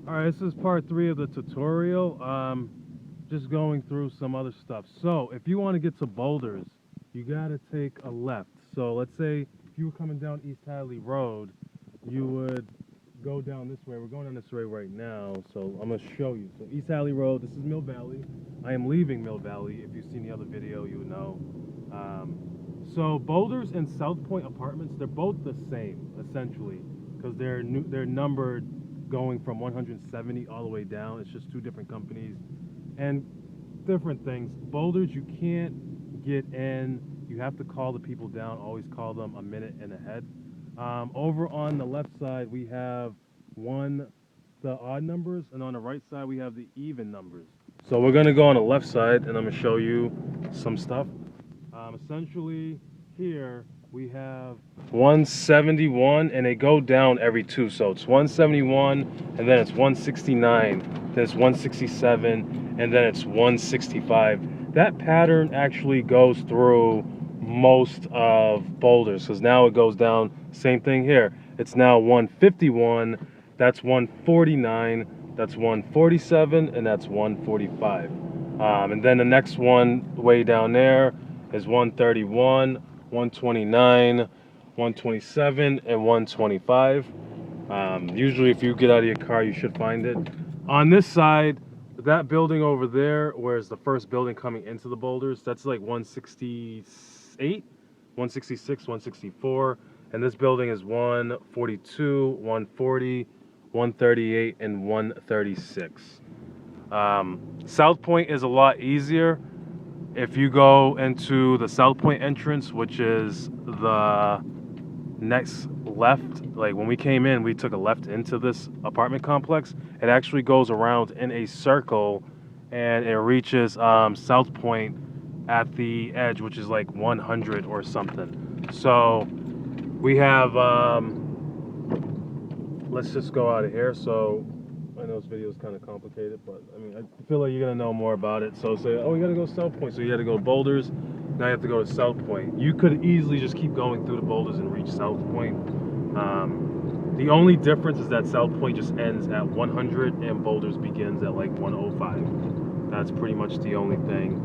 Alright, this is part 3 of the tutorial. Just going through some other stuff. So, if you want to get to Boulders, you gotta take a left. So, let's say if you were coming down East Hadley Road, you would go down this way. We're going down this way right now, so I'm gonna show you. So, East Hadley Road, this is Mill Valley. I am leaving Mill Valley. If you've seen the other video, you would know. So, Boulders and South Point Apartments, they're both the same, essentially, because they're numbered going from 170 all the way down. It's just two different companies and different things. Boulders, you can't get in. You have to call the people down. Always call them a minute and ahead. Over on the left side, we have the odd numbers, and on the right side, we have the even numbers. So we're gonna go on the left side, and I'm gonna show you some stuff. Essentially, here we have 171, and they go down every two. So it's 171, and then it's 169, then it's 167, and then it's 165. That pattern actually goes through most of Boulders, because now it goes down. Same thing here. It's now 151. That's 149. That's 147, and that's 145. And then the next one way down there is 131, 129, 127, and 125. Usually if you get out of your car, you should find it. On this side, that building over there, where's the first building coming into the Boulders, that's like 168, 166, 164. And this building is 142, 140, 138, and 136. South Point is a lot easier. If you go into the South Point entrance, which is the next left, like when we came in, we took a left into this apartment complex. It actually goes around in a circle, and it reaches South Point at the edge, which is like 100 or something. So we have, let's just go out of here. So I know this video is kind of complicated, but I mean, I feel like you're gonna know more about it. So say, oh, you gotta go South Point, so you gotta go Boulders. Now you have to go to South Point. You could easily just keep going through the Boulders and reach South Point. The only difference is that South Point just ends at 100 and Boulders begins at like 105. That's pretty much the only thing.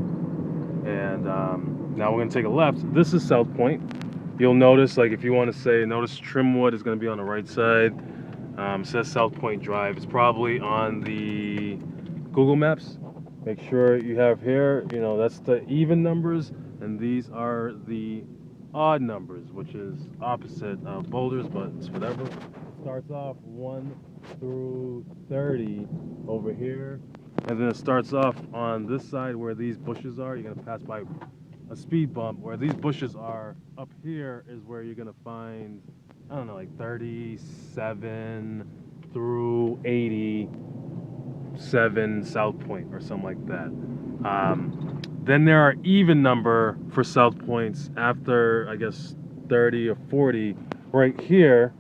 And now we're gonna take a left. This is South Point. You'll notice, like if you want to say, notice Trimwood is gonna be on the right side. It says South Point Drive. It's probably on the Google Maps. Make sure you have here, you know, that's the even numbers, and these are the odd numbers, which is opposite of Boulders, but it's whatever. It starts off 1 through 30 over here, and then it starts off on this side where these bushes are. You're gonna pass by a speed bump. Where these bushes are up here is where you're gonna find, I don't know, like 37 through 87 South Point or something like that. Then there are even number for South Points after, I guess, 30 or 40. Right here,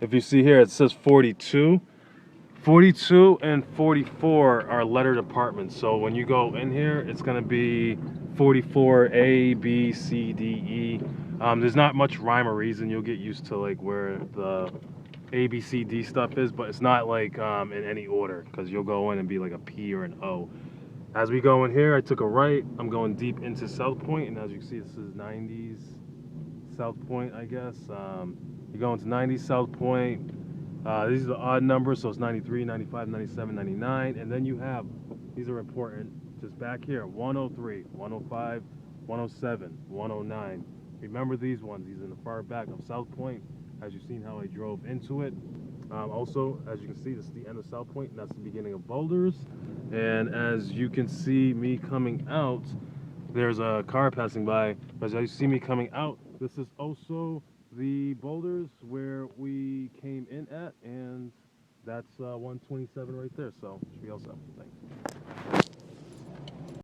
if you see here, it says 42. 42 and 44 are lettered apartments. So when you go in here, it's going to be 44 A, B, C, D, E. There's not much rhyme or reason. You'll get used to like where the A, B, C, D stuff is, but it's not like in any order, because you'll go in and be like a P or an O. As we go in here, I took a right. I'm going deep into South Point, and as you can see, this is 90s South Point, I guess. You go into 90s South Point. These are the odd numbers, so it's 93, 95, 97, 99. And then you have, these are important, just back here, 103, 105, 107, 109. Remember these ones. These are in the far back of South Point, as you've seen how I drove into it. Also, as you can see, this is the end of South Point, and that's the beginning of Boulders. And as you can see me coming out, there's a car passing by. But as you see me coming out, this is also the Boulders where we came in at, and that's 127 right there. So should be all set. Thanks.